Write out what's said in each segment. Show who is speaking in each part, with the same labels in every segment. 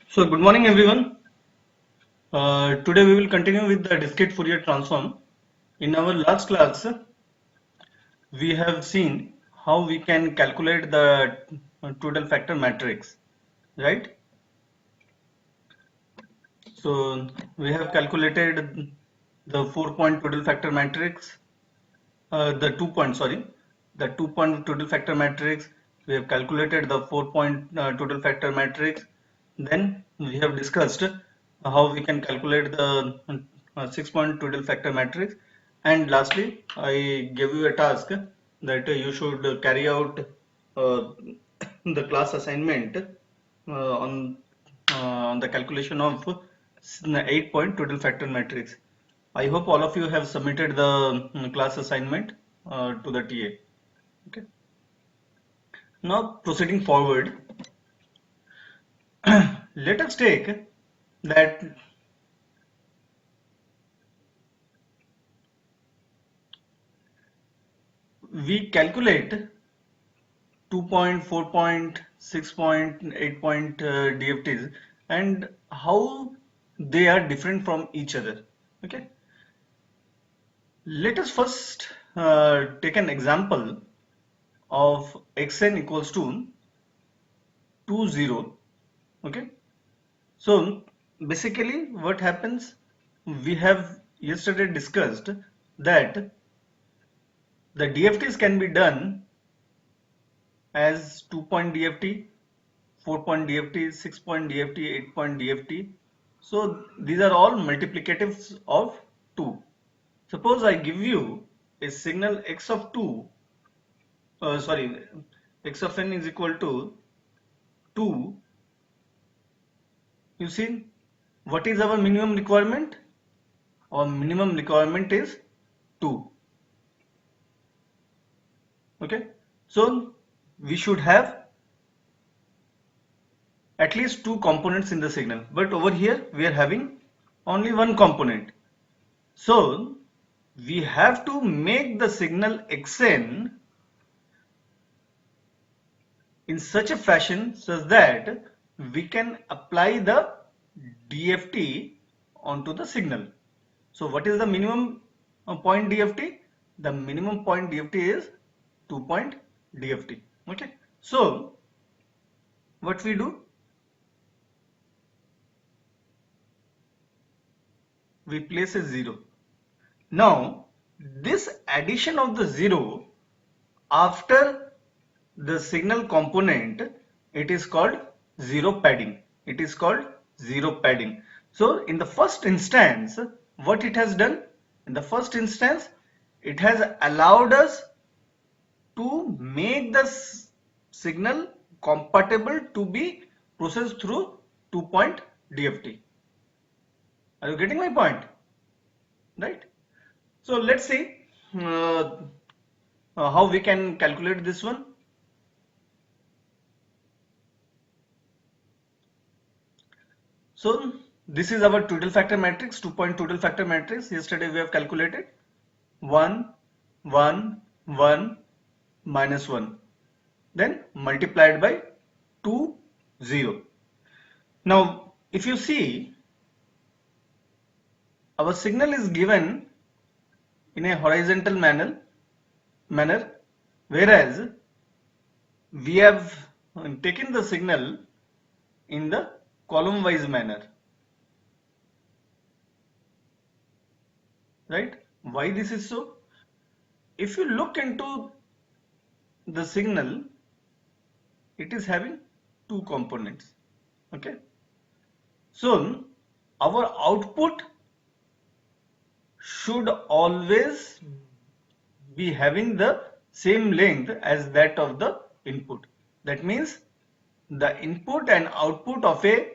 Speaker 1: So good morning everyone. Today we will continue with the discrete Fourier transform. In our last class, we have seen how we can calculate the total factor matrix, right? So we have calculated the 4-point total factor matrix, the 2-point, sorry, the 2-point total factor matrix. We have calculated the 4-point total factor matrix. Then we have discussed how we can calculate the 6-point total factor matrix. And lastly, I gave you a task that you should carry out uh, the class assignment on the calculation of 8-point total factor matrix. I hope all of you have submitted the class assignment to the TA. Okay. Now proceeding forward, let us take that we calculate 2-point, 4-point, 6-point, 8-point DFTs and how they are different from each other. Okay. Let us first take an example of xn equals to 2, 0. Okay. So basically what happens, we have yesterday discussed that the DFTs can be done as 2-point DFT, 4-point DFT, 6-point DFT, 8-point DFT. So these are all multiplicatives of 2. Suppose I give you a signal x of 2, sorry, x of n is equal to 2. You see, what is our minimum requirement? Our minimum requirement is 2. Okay, so we should have at least 2 components in the signal, but over here we are having only one component. So we have to make the signal xn in such a fashion such that we can apply the DFT onto the signal. So what is the minimum point DFT? The minimum point DFT is 2-point DFT. Okay, so what we do, we place a 0. Now this addition of the 0 after the signal component, it is called 0 padding. It is called 0 padding. So in the first instance, what it has done? In the first instance, it has allowed us to make the signal compatible to be processed through 2-point DFT. Are you getting my point? Right? So let's see how we can calculate this one. So this is our total factor matrix, 2-point total factor matrix. Yesterday we have calculated 1, 1, 1, minus 1. Then multiplied by 2, 0. Now if you see, our signal is given in a horizontal manner, whereas we have taken the signal in the column wise manner. Right? Why this is so? If you look into the signal, it is having 2 components. Okay, so our output should always be having the same length as that of the input. That means the input and output of a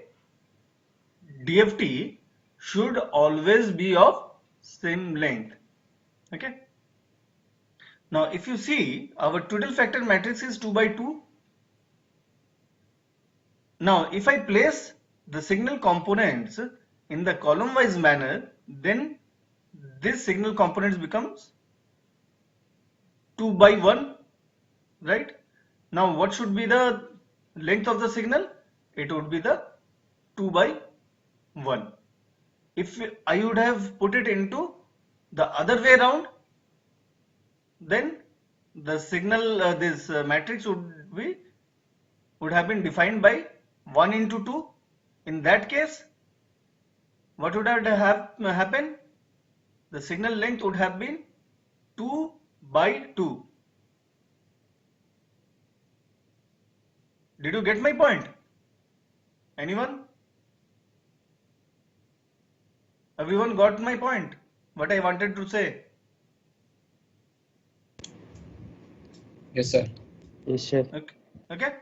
Speaker 1: DFT should always be of same length. Okay, now if you see, our total factor matrix is 2 by 2. Now if I place the signal components in the column wise manner, then this signal components becomes 2 by 1, right? Now what should be the length of the signal? It would be the 2 by 1. If I would have put it into the other way around, then the signal this matrix would have been defined by 1 into 2. In that case, what would have happened? The signal length would have been 2 by 2. Did you get my point? Anyone? Everyone got my point? What I wanted to say?
Speaker 2: Yes, sir.
Speaker 3: Yes, sir.
Speaker 1: Okay.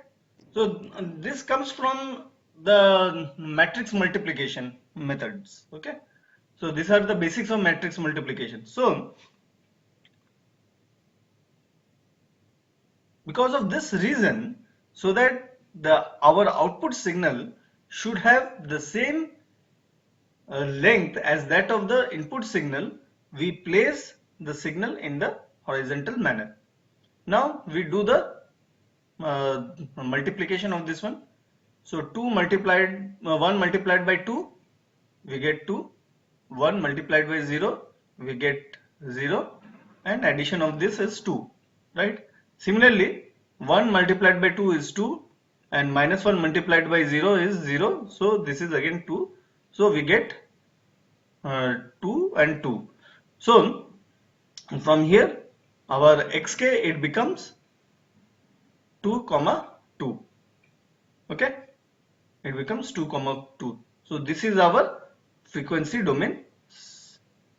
Speaker 1: So this comes from the matrix multiplication methods. Okay. So these are the basics of matrix multiplication. So because of this reason, so that our output signal should have the same length as that of the input signal, we place the signal in the horizontal manner. Now we do the multiplication of this one. So 1 multiplied by 2, we get 2. 1 multiplied by 0, we get 0, and addition of this is 2, right? Similarly, 1 multiplied by 2 is 2, and minus 1 multiplied by 0 is 0, so this is again 2, so we get 2 and 2. So from here our xk, it becomes 2 comma 2. Okay, it becomes 2 comma 2. So this is our frequency domain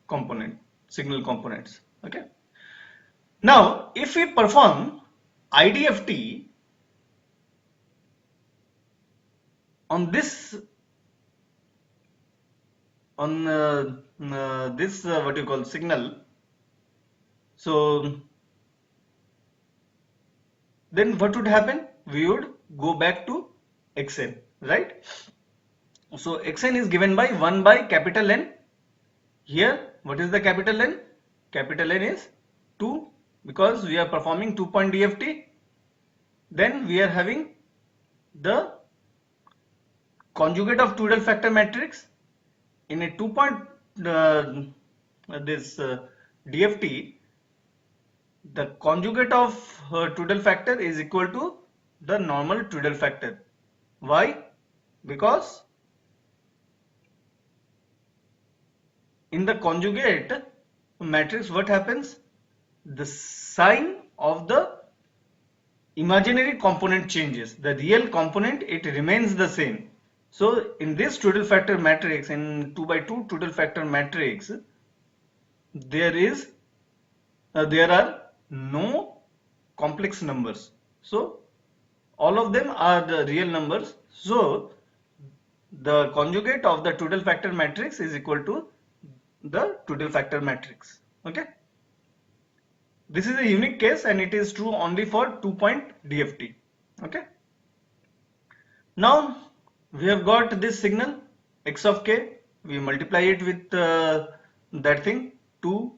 Speaker 1: component, signal components. Okay, now if we perform IDFT on this what you call signal, so then what would happen? We would go back to xn, right? So xn is given by 1 by capital N. Here, what is the capital N? Capital N is 2, because we are performing 2-point DFT. Then we are having the conjugate of Tudor factor matrix. In a 2-point DFT, the conjugate of Tudor factor is equal to the normal Tudor factor. Why? Because in the conjugate matrix, what happens? The sign of the imaginary component changes. The real component, it remains the same. So in this Tudor factor matrix, in 2 by 2 Tudor factor matrix, there are no complex numbers. So all of them are the real numbers. So the conjugate of the Tudor factor matrix is equal to the Tudor factor matrix. Okay, this is a unique case and it is true only for 2-point DFT. Okay, now we have got this signal x of k, we multiply it with that thing 2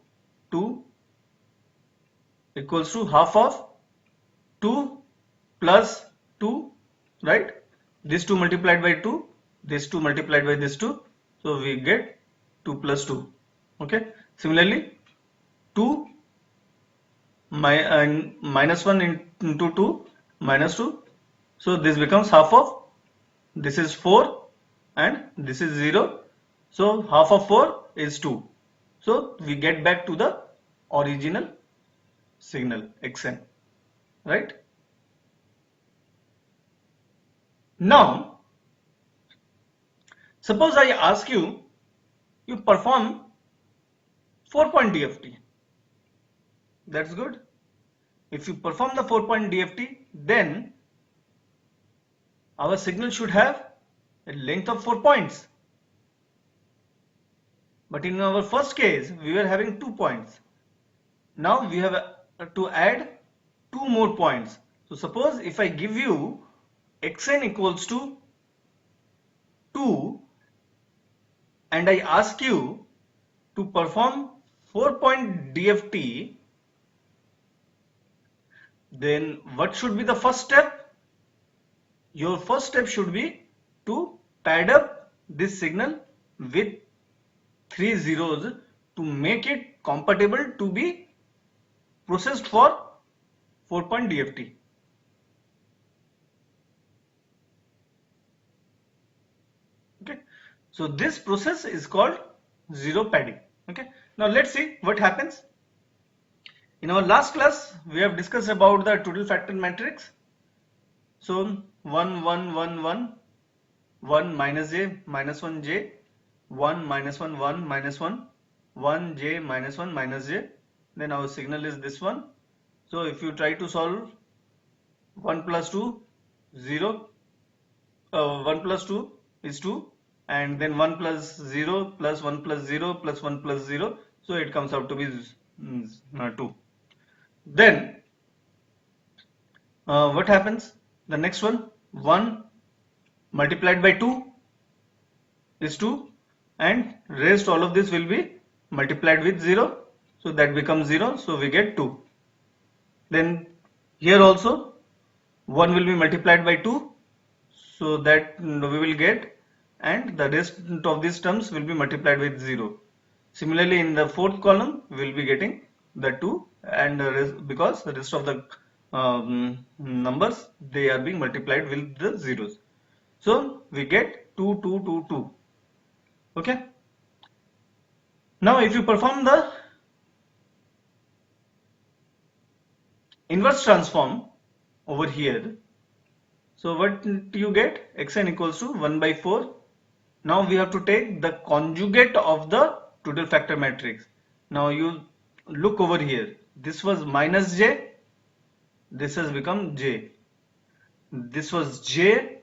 Speaker 1: equals to half of 2 plus 2, right? This 2 multiplied by 2, this 2 multiplied by this 2, so we get 2 plus 2. Okay, similarly 2 minus 1 into 2 minus 2, so this becomes half of, this is 4 and this is 0, so half of 4 is 2, so we get back to the original signal xn, right? Now suppose I ask you, you perform 4-point DFT. That's good. If you perform the 4-point DFT, then our signal should have a length of 4 points. But in our first case, we were having 2 points. Now we have to add 2 more points. So suppose if I give you xn equals to 2 and I ask you to perform 4-point DFT, then what should be the first step? Your first step should be to tied up this signal with 3 zeros to make it compatible to be processed for 4-point DFT. Okay, so this process is called zero padding. Okay, now let's see what happens. In our last class, we have discussed about the total factor matrix. So 1, 1, 1, 1, 1 minus j, minus 1 j, 1 minus 1, 1 minus 1, 1 j minus 1 minus j. Then our signal is this one. So if you try to solve 1 plus 2, 0, 1 plus 2 is 2, and then 1 plus 0 plus 1 plus 0 plus 1 plus 0, so it comes out to be 2. Then what happens? The next one, 1 multiplied by 2 is 2, and rest all of this will be multiplied with 0, so that becomes 0, so we get 2. Then here also 1 will be multiplied by 2, so that we will get, and the rest of these terms will be multiplied with 0. Similarly, in the fourth column we will be getting the 2, and because the rest of the numbers, they are being multiplied with the zeros. So we get 2, 2, 2, 2. Okay. Now if you perform the inverse transform over here, so what do you get? Xn equals to 1 by 4. Now we have to take the conjugate of the total factor matrix. Now you look over here. This was minus j. This has become j. This was j.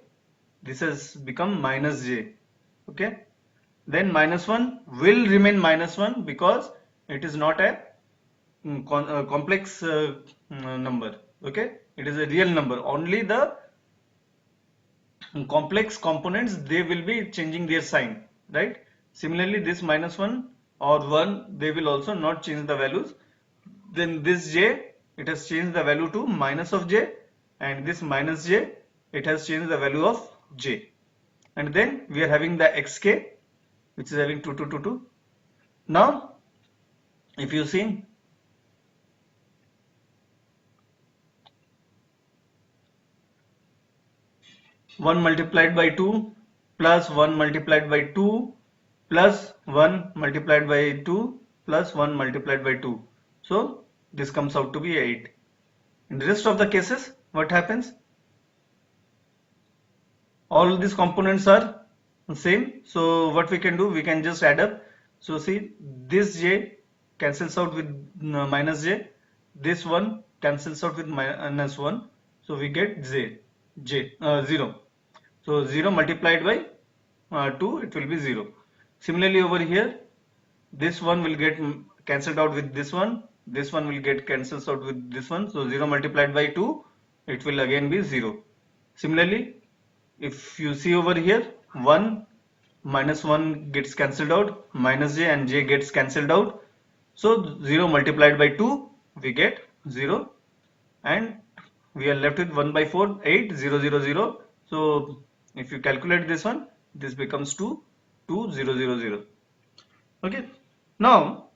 Speaker 1: This has become minus j. Okay. Then minus 1 will remain minus 1 because it is not a complex number. Okay. It is a real number. Only the complex components, they will be changing their sign, right? Similarly, this minus 1 or 1, they will also not change the values. Then this j, it has changed the value to minus of j, and this minus j, it has changed the value of j. And then we are having the xk, which is having 2, 2, 2, 2. Now if you see, one multiplied by 2 plus 1 multiplied by 2 plus 1 multiplied by 2 plus 1 multiplied by 2. So this comes out to be 8. In the rest of the cases, what happens? All these components are same. So what we can do, we can just add up. So see, this j cancels out with minus j. This one cancels out with minus 1. So we get 0. So 0 multiplied by 2, it will be 0. Similarly over here, this one will get cancelled out with this one. This one will get cancelled out with this one. So 0 multiplied by 2, it will again be 0. Similarly, if you see over here, 1 minus 1 gets cancelled out, minus j and j gets cancelled out. So 0 multiplied by 2, we get 0, and we are left with 1 by 4, 8, 0, 0, 0. So if you calculate this one, this becomes 2, 2, 0, 0, 0. Okay. Now,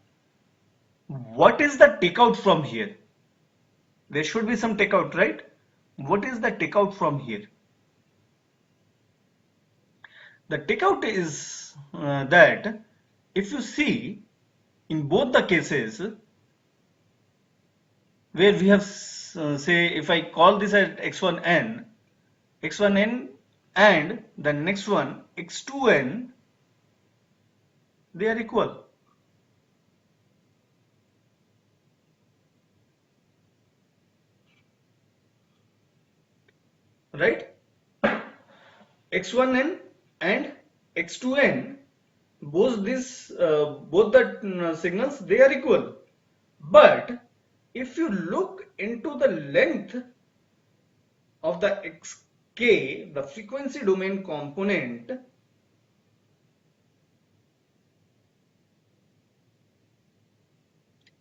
Speaker 1: what is the takeout from here? There should be some takeout, right? What is the takeout from here? The takeout is that if you see in both the cases where we have say, if I call this as x1n and the next one x2n, they are equal. Right? x1n and x2n, both the signals, they are equal. But if you look into the length of the xk, the frequency domain component,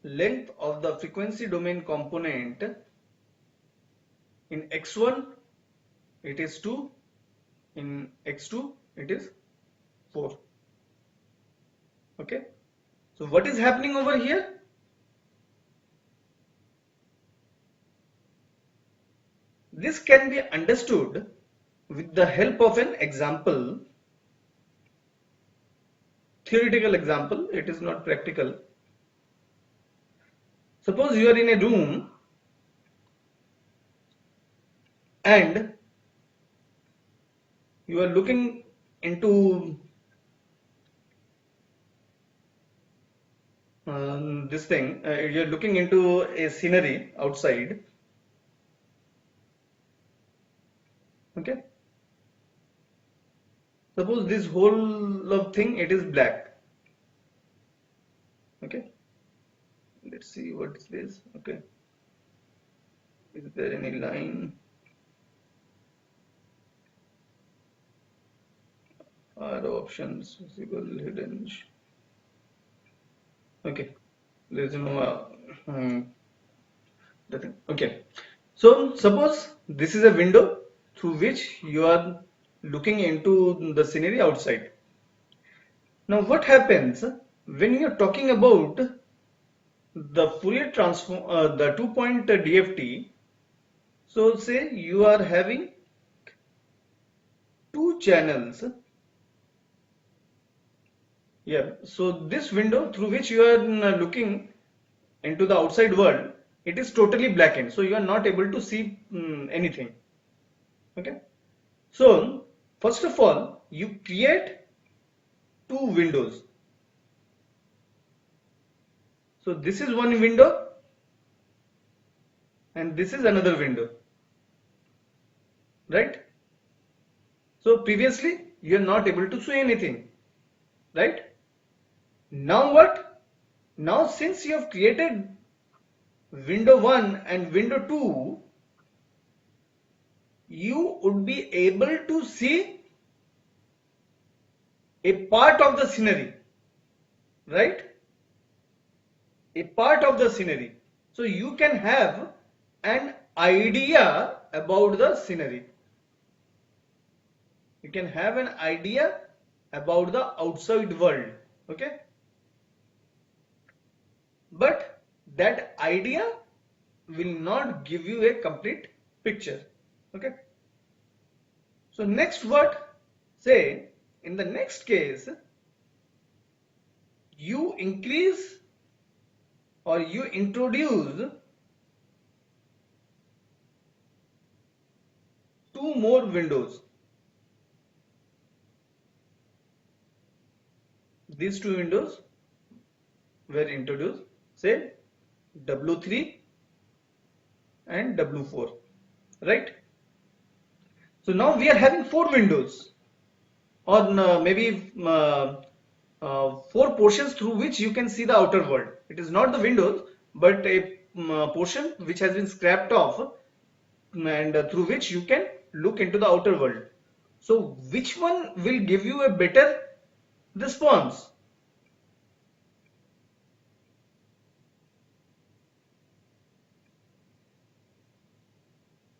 Speaker 1: length of the frequency domain component in x1 it is 2, in x2 it is 4. Okay, so what is happening over here? This can be understood with the help of an example, theoretical example. It is not practical. Suppose you are in a room and you are looking into this thing, you're looking into a scenery outside. Okay, suppose this whole of thing, it is black. Okay, let's see what is this. Okay, is there any line or options visible, hidden? Okay, there's no nothing. Okay, so suppose this is a window through which you are looking into the scenery outside. Now what happens when you're talking about the Fourier transform, the 2-point DFT? So say you are having two channels. Yeah, so this window through which you are looking into the outside world, it is totally blackened, so you are not able to see anything. Okay, so first of all, you create two windows. So this is one window and this is another window, right? So previously you are not able to see anything, right? Now what? Now since you have created window 1 and window 2, you would be able to see a part of the scenery, right? A part of the scenery. So you can have an idea about the scenery. You can have an idea about the outside world. Okay, but that idea will not give you a complete picture. Okay, so next what? Say in the next case, you increase or you introduce two more windows. These two windows were introduced, say W3 and W4, right? So now we are having four windows, or maybe four portions through which you can see the outer world. It is not the windows, but a portion which has been scrapped off and through which you can look into the outer world. So which one will give you a better response?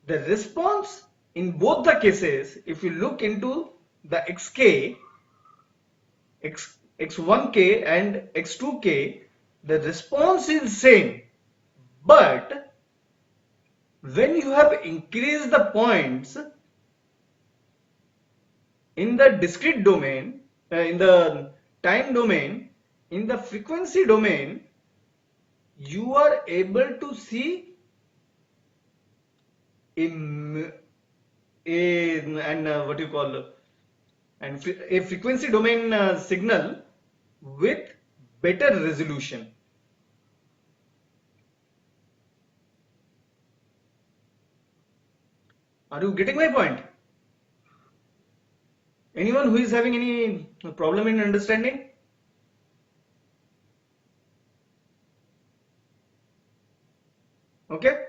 Speaker 1: The response in both the cases, if you look into the xk, x1k and x2k, the response is same, but when you have increased the points in the discrete domain, in the time domain, in the frequency domain, you are able to see what you call and a frequency domain signal with better resolution. Are you getting my point? Anyone who is having any problem in understanding? Okay.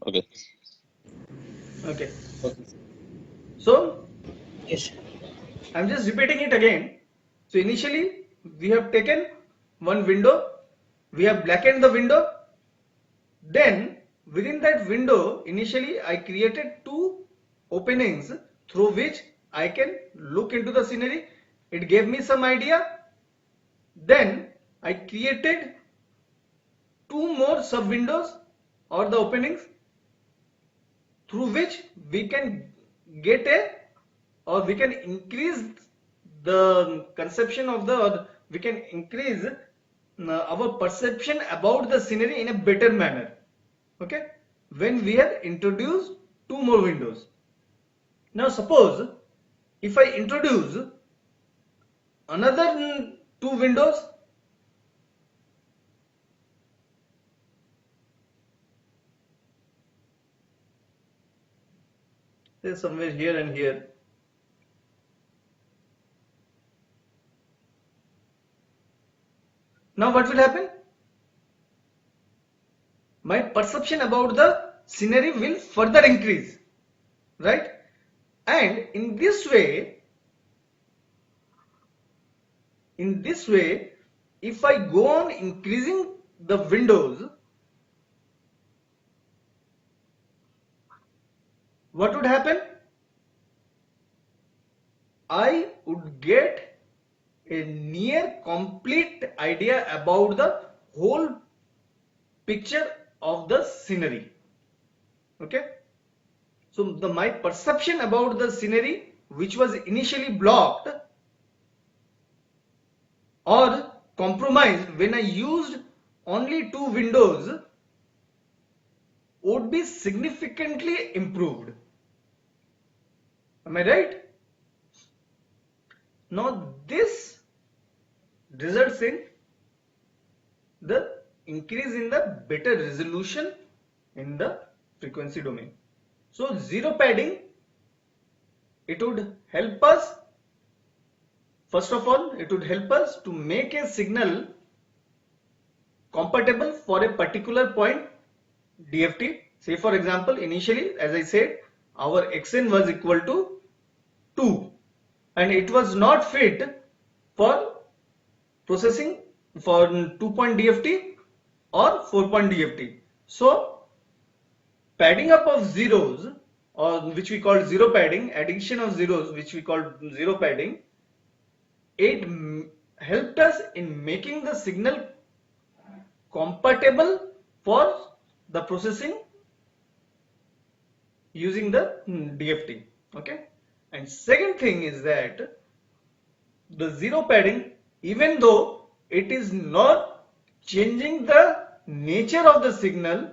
Speaker 3: Okay.
Speaker 1: Okay.
Speaker 2: Okay.
Speaker 1: So
Speaker 2: Yes.
Speaker 1: I'm just repeating it again. So initially we have taken one window, we have blackened the window, then within that window initially I created two openings through which I can look into the scenery. It gave me some idea. Then I created two more sub windows or the openings through which we can get a, or we can increase the conception of the, or we can increase our perception about the scenery in a better manner. Okay, when we have introduced two more windows. Now suppose if I introduce another two windows, say somewhere here and here. Now what will happen? My perception about the scenery will further increase, right? And in this way, if I go on increasing the windows, what would happen? I would get a near complete idea about the whole picture of the scenery. Okay, so my perception about the scenery, which was initially blocked or compromised when I used only two windows, would be significantly improved. Am I right? Now this results in the increase in the better resolution in the frequency domain. So zero padding, it would help us, first of all, it would help us to make a signal compatible for a particular point DFT. Say for example, initially as I said, our xn was equal to 2 and it was not fit for processing for 2-point DFT or 4-point DFT. So padding up of zeros, or which we call zero padding, addition of zeros which we call zero padding, it helped us in making the signal compatible for the processing using the DFT. Okay, and second thing is that the zero padding, even though it is not changing the nature of the signal,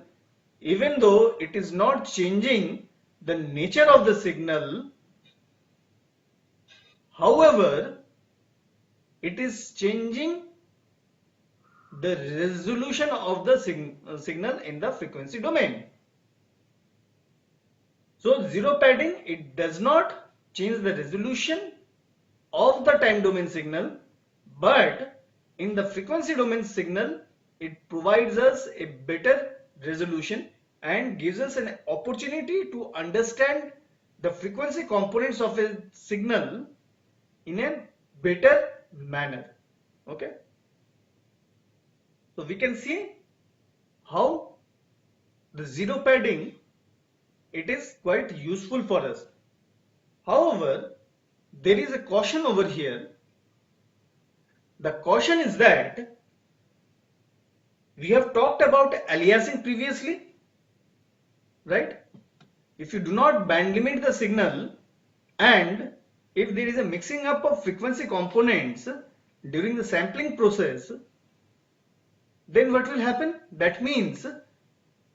Speaker 1: even though it is not changing the nature of the signal, however, it is changing the resolution of the signal in the frequency domain. So zero padding, it does not change the resolution of the time domain signal, but in the frequency domain signal, it provides us a better resolution and gives us an opportunity to understand the frequency components of a signal in a better manner. Okay, so we can see how the zero padding, it is quite useful for us. However, there is a caution over here. The caution is that we have talked about aliasing previously, right? If you do not band limit the signal and if there is a mixing up of frequency components during the sampling process, then what will happen? That means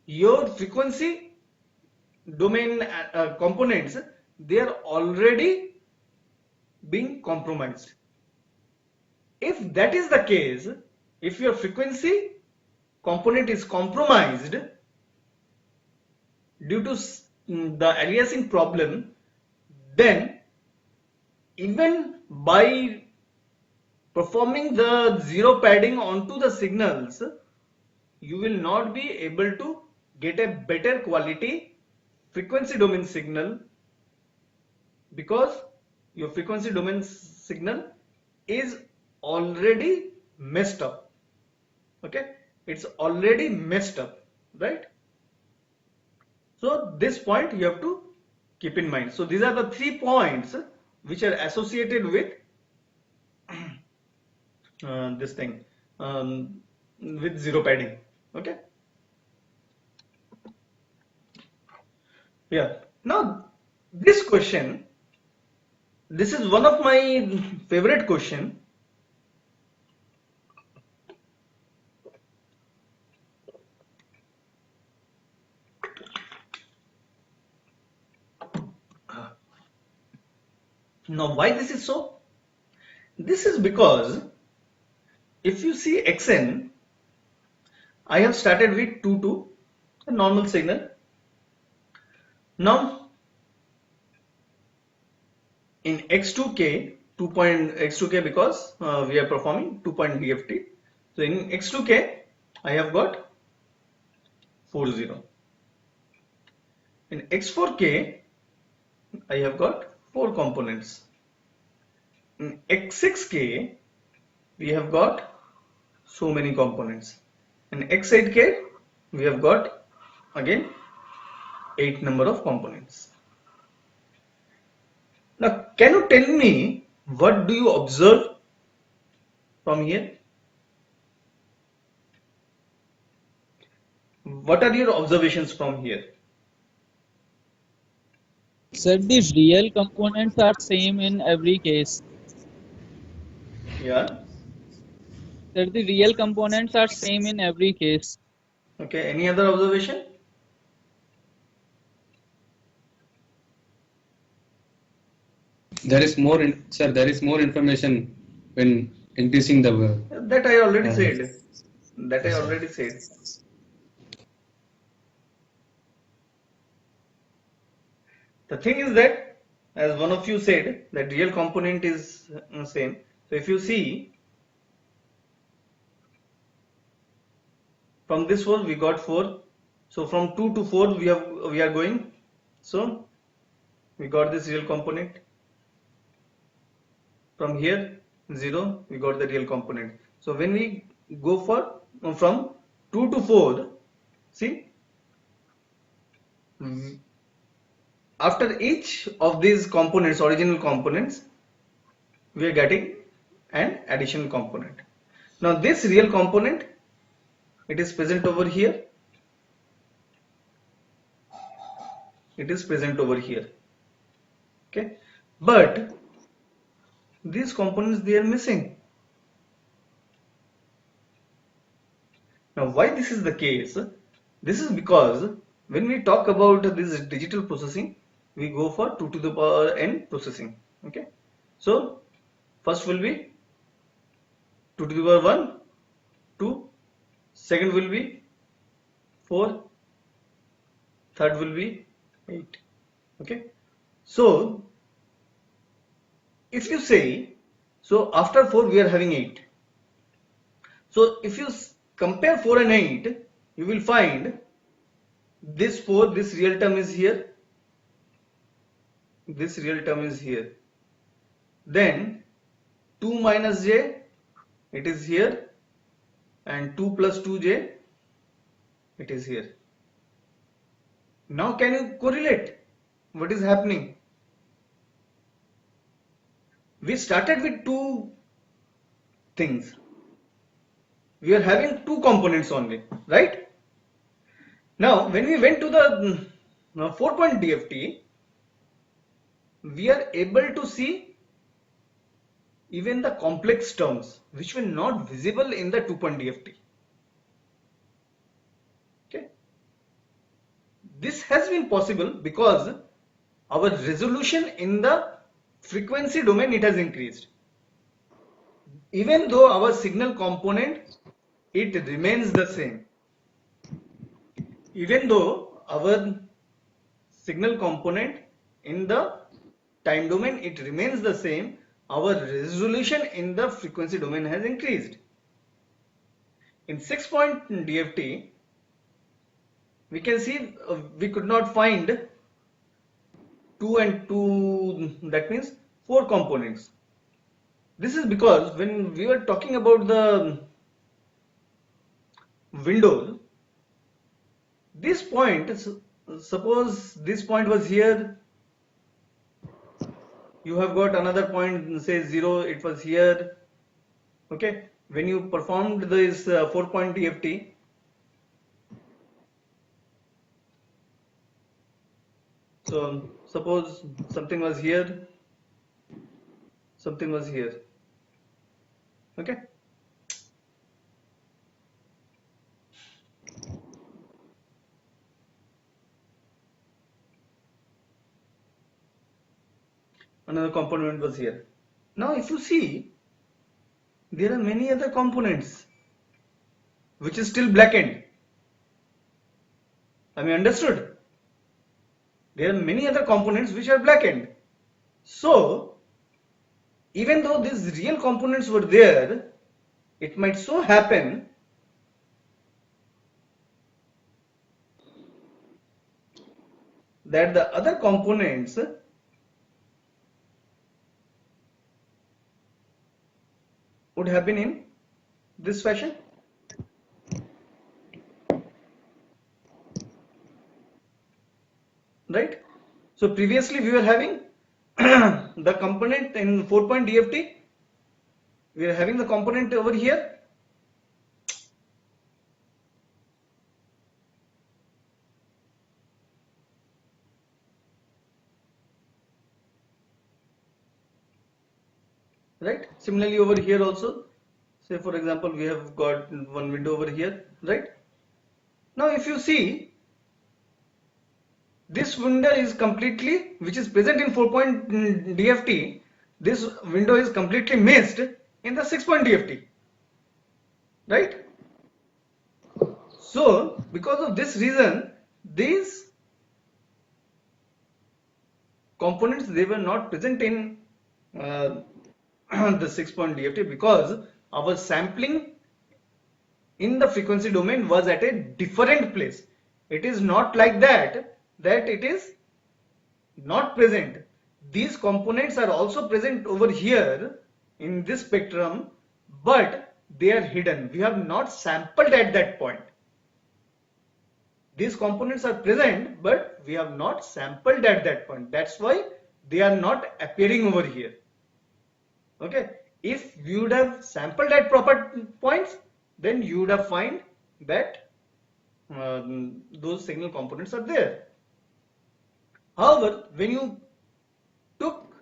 Speaker 1: your frequency domain components, they are already being compromised. If that is the case, if your frequency component is compromised due to the aliasing problem, then even by performing the zero padding onto the signals, you will not be able to get a better quality frequency domain signal, because your frequency domain signal is already messed up. Okay, it's already messed up, right? So this point you have to Keep in mind. So these are the 3 points which are associated with this thing, with zero padding. Okay. Yeah. Now this question, this is one of my favorite question. Now why this is so? This is because if you see xn, I have started with 2 2, a normal signal. Now in x2k, 2.x2k, because we are performing 2-point DFT. So in x2k, I have got 40. In x4k, I have got 4 components. In x6k, we have got so many components. In x8k, we have got again 8 number of components. Now, can you tell me what do you observe from here? What are your observations from here?
Speaker 3: Sir, the real components are same in every case.
Speaker 1: Yeah.
Speaker 3: Sir, the real components are same in every case.
Speaker 1: Okay. Any other observation?
Speaker 2: There is more, sir. There is more information when increasing the.
Speaker 1: That I already said. That I
Speaker 2: Yes, sir.
Speaker 1: already said. The thing is that, as one of you said, that real component is same. So if you see from this 4 we got 4. So from 2 to 4 we are going. So we got this real component. From here 0 we got the real component. So when we go for from 2 to 4, see, after each of these components, original components, we are getting an additional component. Now this real component, it is present over here, it is present over here, okay, but these components, they are missing. Now why this is the case? This is because when we talk about this digital processing, we go for 2 to the power n processing. Okay, so first will be 2 to the power 1, 2, second will be 4, third will be 8. Okay, so if you say, so after 4 we are having 8. So if you compare 4 and 8, you will find this 4, this real term is here, this real term is here, then 2 minus j, it is here, and 2 plus 2j, it is here. Now can you correlate what is happening? We started with 2 things, we are having 2 components only, right? Now when we went to the 4-point DFT, we are able to see even the complex terms which were not visible in the 2-point DFT. Okay, this has been possible because our resolution in the frequency domain, it has increased. Even though our signal component, it remains the same. Even though our signal component in the time domain, it remains the same, our resolution in the frequency domain has increased. In 6-point DFT, we can see we could not find 2 and 2, that means 4 components. This is because when we were talking about the windows, this point, suppose this point was here You have got another point, say 0, it was here. Okay, when you performed this 4-point DFT, so suppose something was here, something was here. Okay, another component was here. Now if you see, there are many other components which is still blackened. Have you understood? There are many other components which are blackened. So even though these real components were there, it might so happen that the other components would have been in this fashion. Right? So previously we were having the component in 4-point DFT, we are having the component over here. Right? Similarly over here also, say for example we have got one window over here, right? Now if you see, this window is completely, which is present in 4-point DFT, this window is completely missed in the 6-point DFT, right? So because of this reason, these components, they were not present in the 6-point DFT because our sampling in the frequency domain was at a different place. It is not like that it is not present. These components are also present over here in this spectrum, but they are hidden. We have not sampled at that point. These components are present, but we have not sampled at that point. That's why they are not appearing over here. Okay, if you would have sampled at proper points, then you would have find that those signal components are there. However, when you took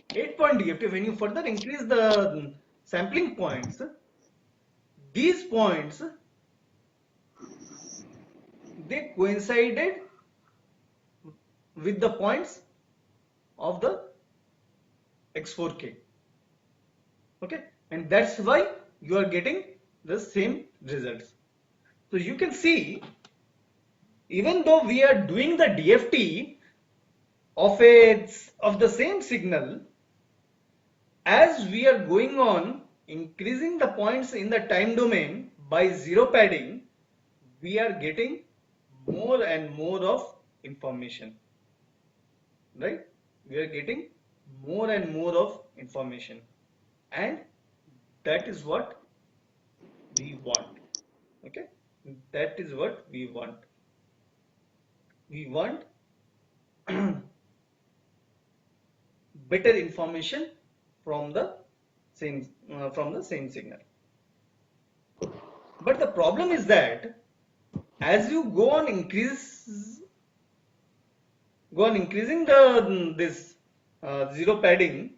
Speaker 1: 8-point DFT, when you further increase the sampling points, these points, they coincided with the points of the X4K. Okay, and that's why you are getting the same results. So you can see, even though we are doing the DFT of the same signal, as we are going on increasing the points in the time domain by zero padding, we are getting more and more of information, right? We are getting more and more of information, and that is what we want. Okay, that is what we want. We want better information from the same signal. But the problem is that as you go on increasing this zero padding,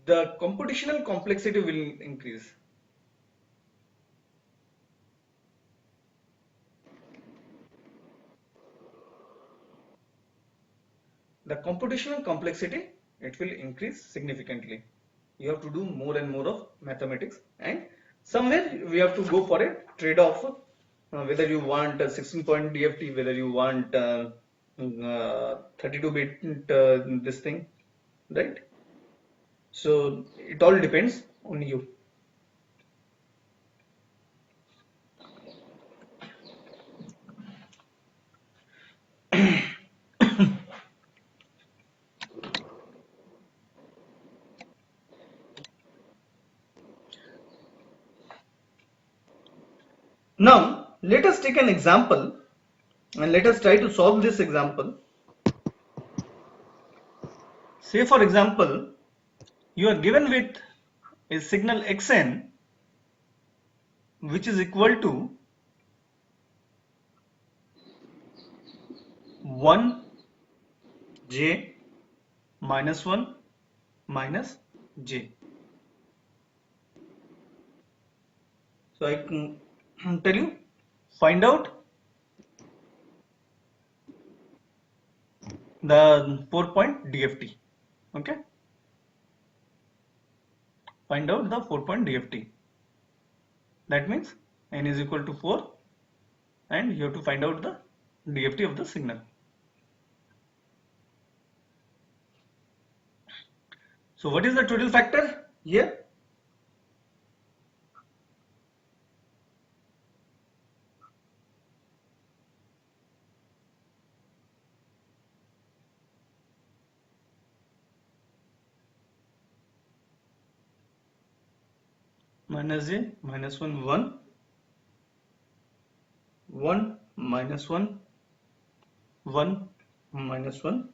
Speaker 1: the computational complexity will increase. The computational complexity, it will increase significantly. You have to do more and more of mathematics, and somewhere we have to go for a trade-off, whether you want a 16-point DFT, whether you want 32-bit this thing, right? So it all depends on you. Now let us take an example and let us try to solve this example. Say for example, you are given with a signal xn which is equal to 1j minus 1 minus j. So I can tell you, find out the 4-point DFT. Okay, find out the 4-point DFT. That means n is equal to 4 and you have to find out the DFT of the signal. So what is the total factor here? Minus j minus 1 1 1 minus 1 1 minus 1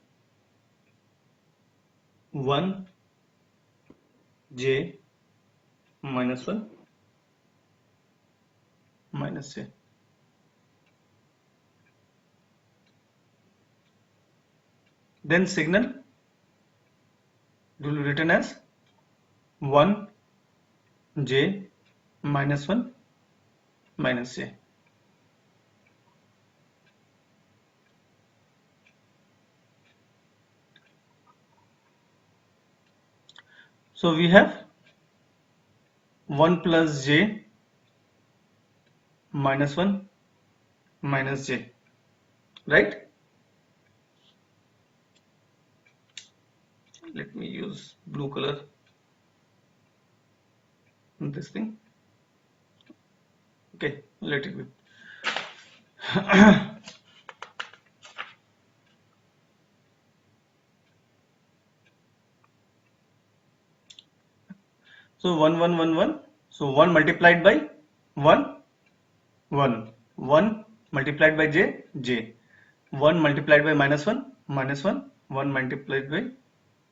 Speaker 1: 1 j minus 1 minus j. Then signal will be written as 1 j minus 1 minus j. So we have 1 plus j minus 1 minus j, right? Let me use blue color in this thing. Okay, let it be. So 1 1 1 1. So 1 multiplied by 1 1 1 multiplied by j j, 1 multiplied by minus 1 minus 1 1 multiplied by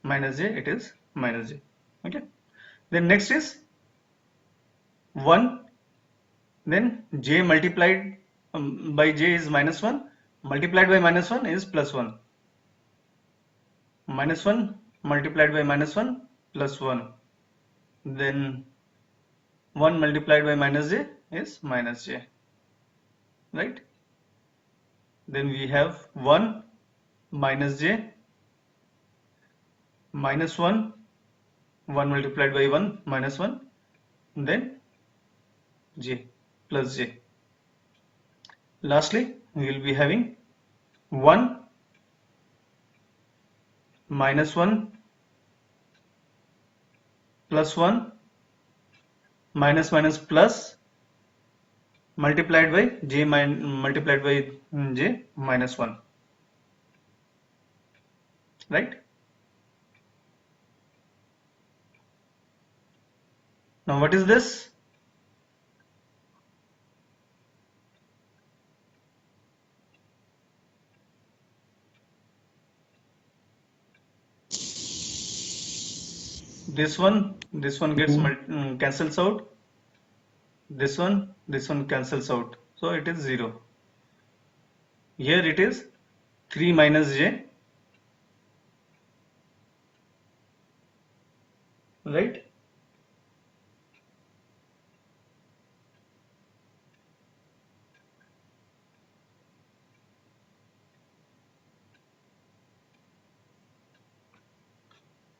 Speaker 1: minus j, it is minus j. Okay, then next is 1, then j multiplied by j is minus 1, multiplied by minus 1 is plus 1, minus 1 multiplied by minus 1 plus 1, then 1 multiplied by minus j is minus j, right? Then we have 1 minus j minus 1 1 multiplied by 1 minus 1, then j plus j. Lastly, we will be having 1 minus 1 plus 1 minus minus plus multiplied by j multiplied by j minus 1, right? Now what is this? This one gets cancels out, this one cancels out, so it is 0. Here it is 3 minus j, right?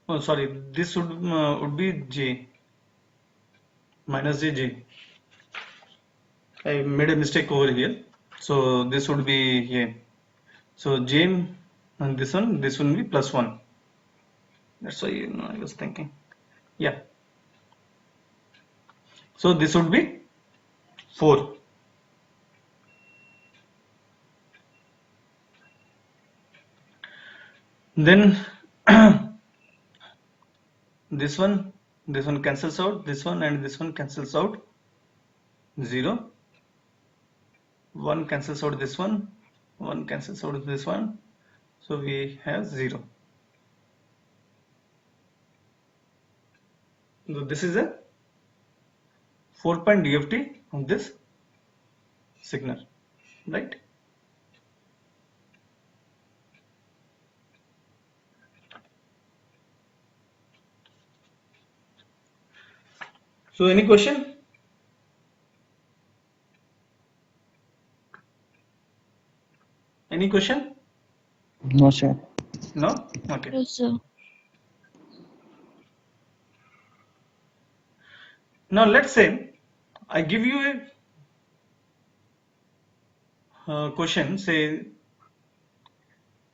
Speaker 1: Oh sorry, this would be j minus j. I made a mistake over here, so this would be here. So j and this will be plus 1. That's why I was thinking, yeah. So this would be 4. Then this one cancels out, this one and this one cancels out, 0. 1 cancels out this one, 1 cancels out this one, so we have 0. So this is a 4-point DFT of this signal, right? So any question? Any question?
Speaker 3: No, sir.
Speaker 1: No? Okay.
Speaker 4: Yes, sir.
Speaker 1: Now let's say I give you a question, say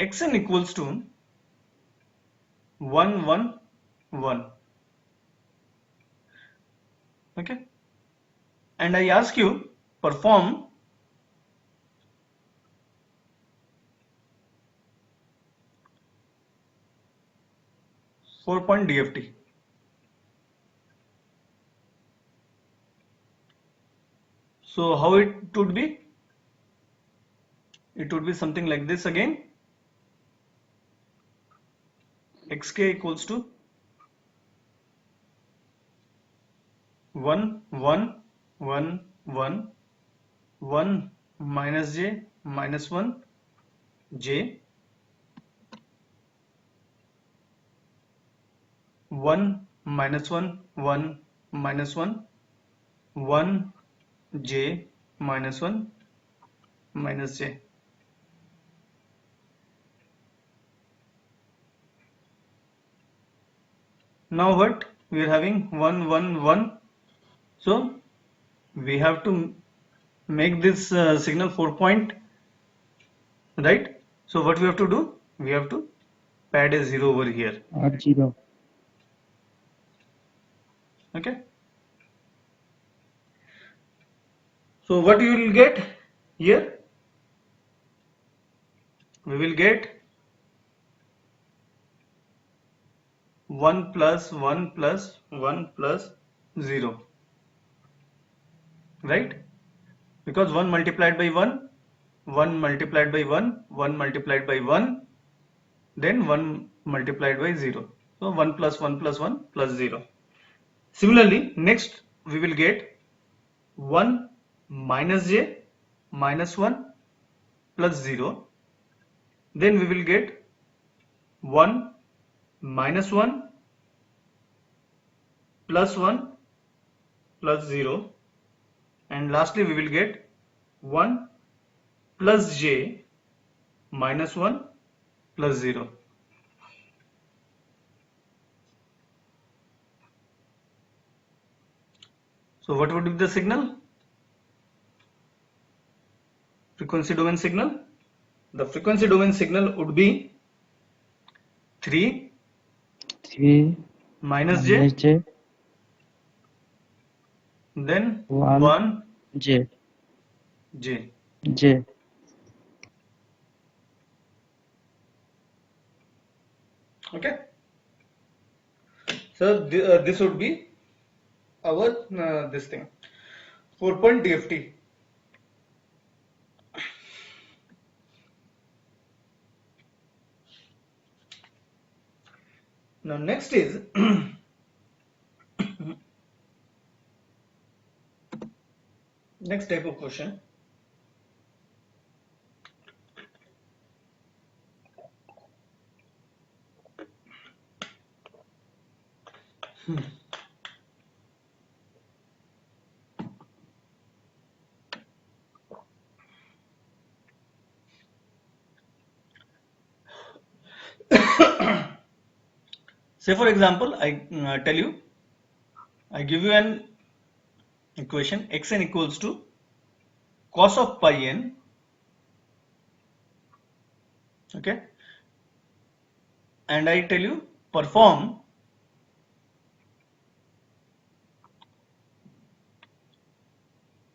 Speaker 1: xn equals to 1 1 1, okay, and I ask you perform four-point DFT. So how it would be? It would be something like this again. Xk equals to 1 1 1 1 1 minus j minus 1 j 1 minus 1 1 minus 1 1 j minus 1 minus j. Now what? We are having 1 1 1. So we have to make this signal 4-point, right? So what we have to do? We have to add a 0 over here.
Speaker 3: Add 0.
Speaker 1: Okay. So what you will get here? We will get 1 plus 1 plus 1 plus 0, right? Because 1 multiplied by 1, 1 multiplied by 1, 1 multiplied by 1, then 1 multiplied by 0. So 1 plus 1 plus 1 plus 0. Similarly, next we will get 1 minus j minus 1 plus 0. Then we will get 1 minus 1 plus 1 plus 0, and lastly we will get 1 plus j minus 1 plus 0. So what would be the signal? Frequency domain signal. The frequency domain signal would be 3
Speaker 3: 3
Speaker 1: minus
Speaker 3: minus
Speaker 1: j,
Speaker 3: j,
Speaker 1: then
Speaker 3: 1
Speaker 1: 1
Speaker 3: j,
Speaker 1: j.
Speaker 3: j.
Speaker 1: Okay. So this would be our this thing 4-point DFT. Now next is next type of question. Say for example, I tell you, I give you an equation xn equals to cos of pi n, okay, and I tell you perform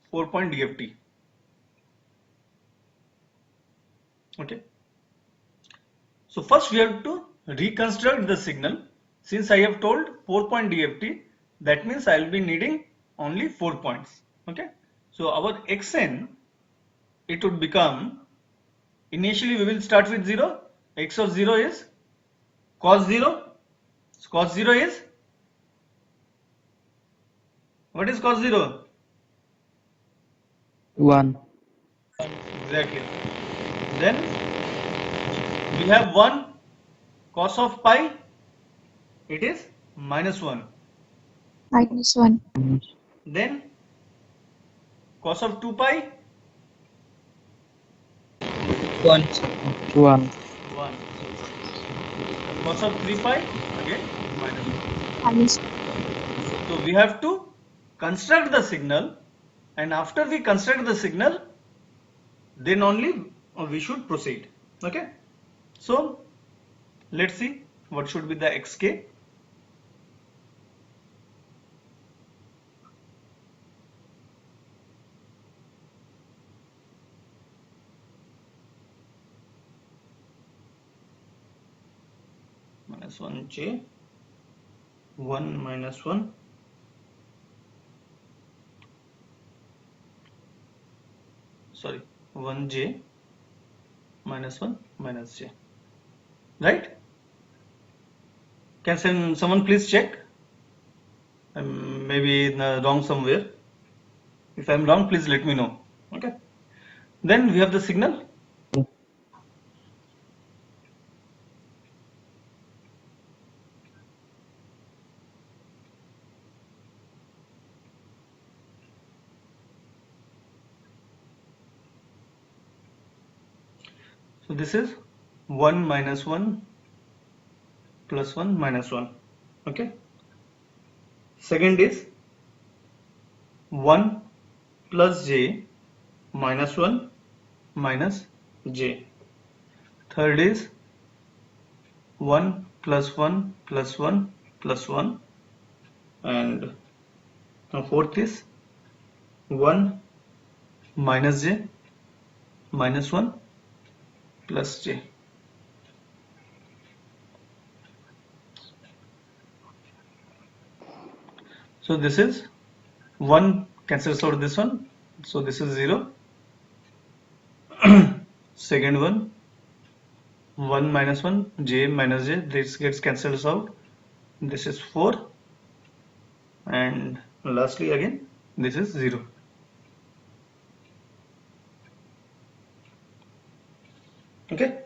Speaker 1: four-point DFT. Okay. So first we have to reconstruct the signal. Since I have told 4-point DFT, that means I will be needing only 4 points. Okay. So our xn, it would become, initially we will start with 0. X of 0 is cos 0. So cos 0 is What is cos 0?
Speaker 3: 1.
Speaker 1: Exactly. Then we have 1 cos of pi, it is -1.
Speaker 4: -1.
Speaker 1: Then cos of 2 pi,
Speaker 3: 1. 1.
Speaker 1: 1. Cos of 3 pi, again -1.
Speaker 4: -1.
Speaker 1: So we have to construct the signal, and after we construct the signal, then only we should proceed. Okay. So let's see what should be the xk. -1j, 1 -1, sorry, 1j -1 -j, right? Can someone please check? Maybe wrong somewhere. If I'm wrong, please let me know. Okay. Then we have the signal. So this is 1 -1 plus 1 -1. Okay. Second is 1 plus j -1 minus j. Third is 1 plus 1 plus 1 plus 1. And fourth is 1 minus j minus 1 plus j. So this is 1 cancels out this one, so this is 0. Second one, 1 minus 1, j minus j, this gets cancels out, this is 4, and lastly again this is 0. Okay.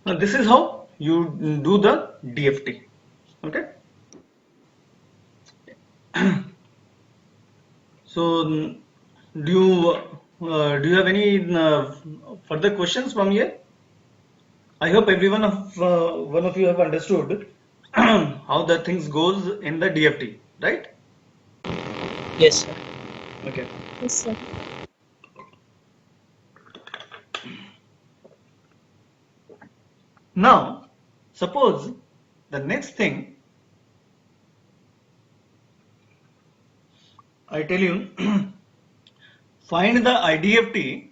Speaker 1: Now this is how you do the DFT. Okay. So do you have any further questions from here? I hope every one of you have understood how the things goes in the DFT, right?
Speaker 3: Yes, sir.
Speaker 1: Okay.
Speaker 4: Yes, sir.
Speaker 1: Now, suppose the next thing I tell you, find the IDFT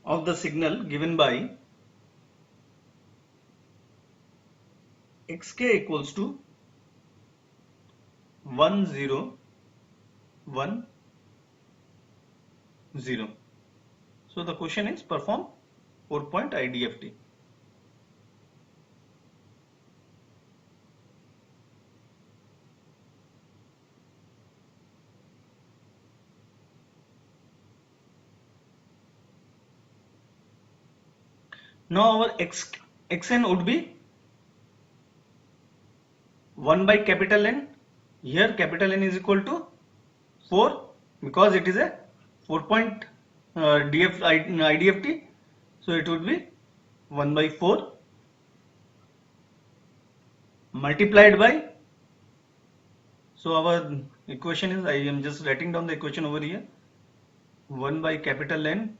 Speaker 1: of the signal given by xk equals to 1 0 1 0. So the question is perform 4-point IDFT. Now our xn would be 1 by capital N. Here capital N is equal to 4 because it is a 4-point IDFT. So it would be 1 by 4 multiplied by. So our equation is, I am just writing down the equation over here, 1 by capital N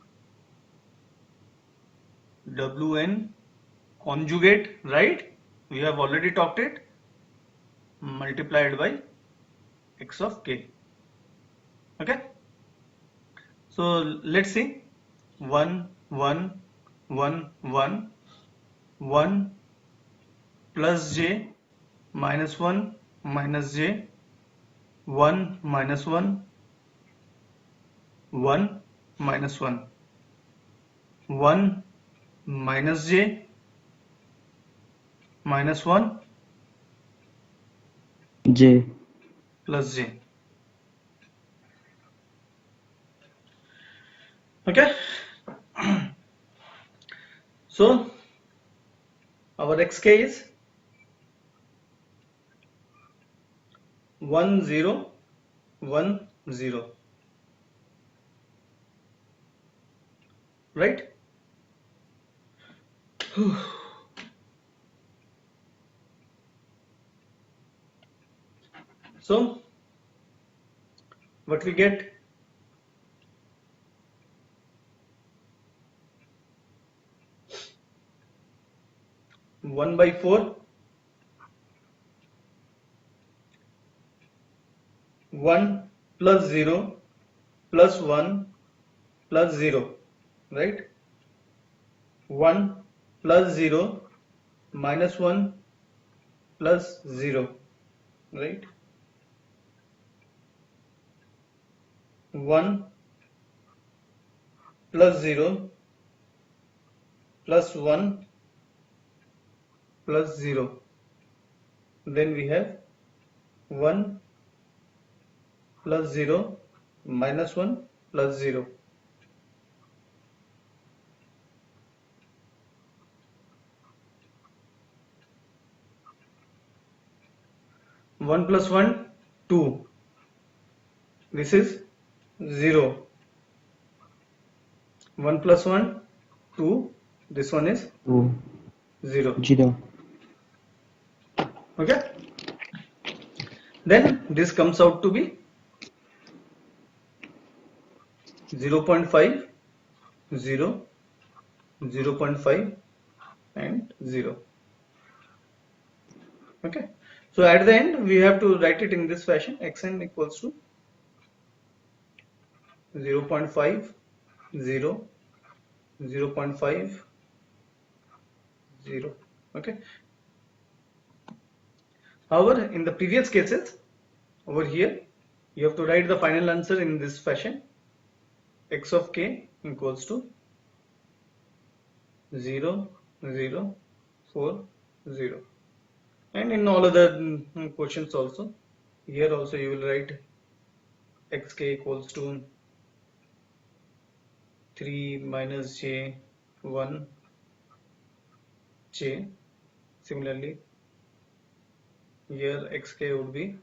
Speaker 1: Wn conjugate, right? We have already talked it, multiplied by x of k. Okay. So let's see, 1 1 1 1 1 plus j minus 1 minus j 1 minus 1 1 minus 1. 1 minus j minus 1
Speaker 5: J.
Speaker 1: plus j. Okay. So our xk is 1 0 1 0, right? So what we get, 1 by 4, 1 plus 0 plus 1 plus 0, right? 1 plus 0 minus 1 plus 0, right? 1 plus 0 plus 1 plus 0. Then we have 1 plus 0 minus 1 plus 0. One plus 1, 2. This is 0. 1 plus 1, 2. This one is
Speaker 5: 2.
Speaker 1: 0.
Speaker 5: 0.
Speaker 1: Okay. Then this comes out to be 0.5, 0, 0.5 and 0. Okay. So at the end we have to write it in this fashion: xn equals to 0.5, 0, 0.5, 0. Okay. However, in the previous cases, over here, you have to write the final answer in this fashion: x of k equals to 0, 0, 4, 0. And in all other questions also, here also you will write xk equals to 3 minus j 1 j. Similarly, here xk would be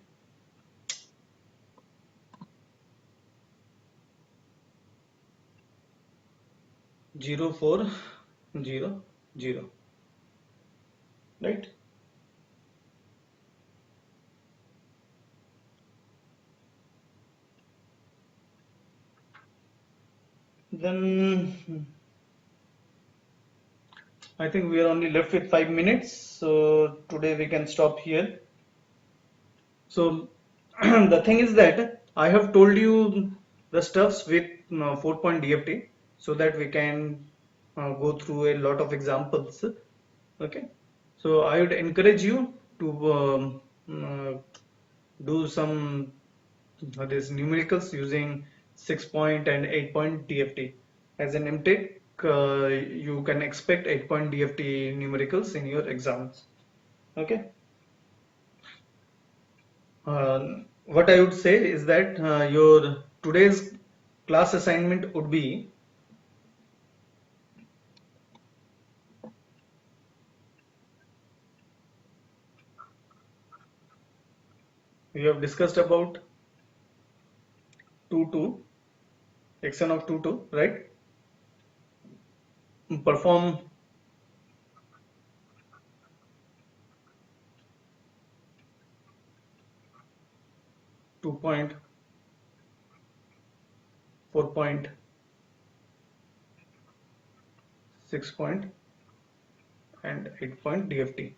Speaker 1: 0, 4, 0, 0, right? Then I think we are only left with 5 minutes, so today we can stop here. So the thing is that I have told you the stuffs with 4-point DFT so that we can go through a lot of examples. Okay, so I would encourage you to do some these numericals using 6-point and 8-point DFT. As an MTech, you can expect 8-point DFT numericals in your exams. Okay. What I would say is that your today's class assignment would be we have discussed about 2 2 xn of 2 2, right? Perform two-point, 4-point, 6-point and 8-point DFT,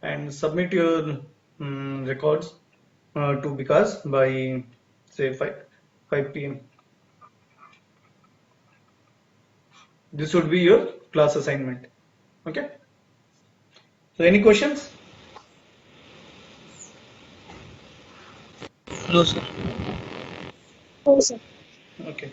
Speaker 1: and submit your records to Vikas by say 5 p.m. This would be your class assignment. Okay. So any questions?
Speaker 3: No, sir.
Speaker 4: Oh, sir.
Speaker 1: Okay.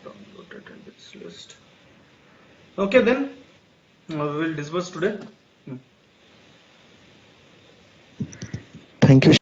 Speaker 1: Downloaded in this list. Okay, then we will discuss today.
Speaker 5: Thank you.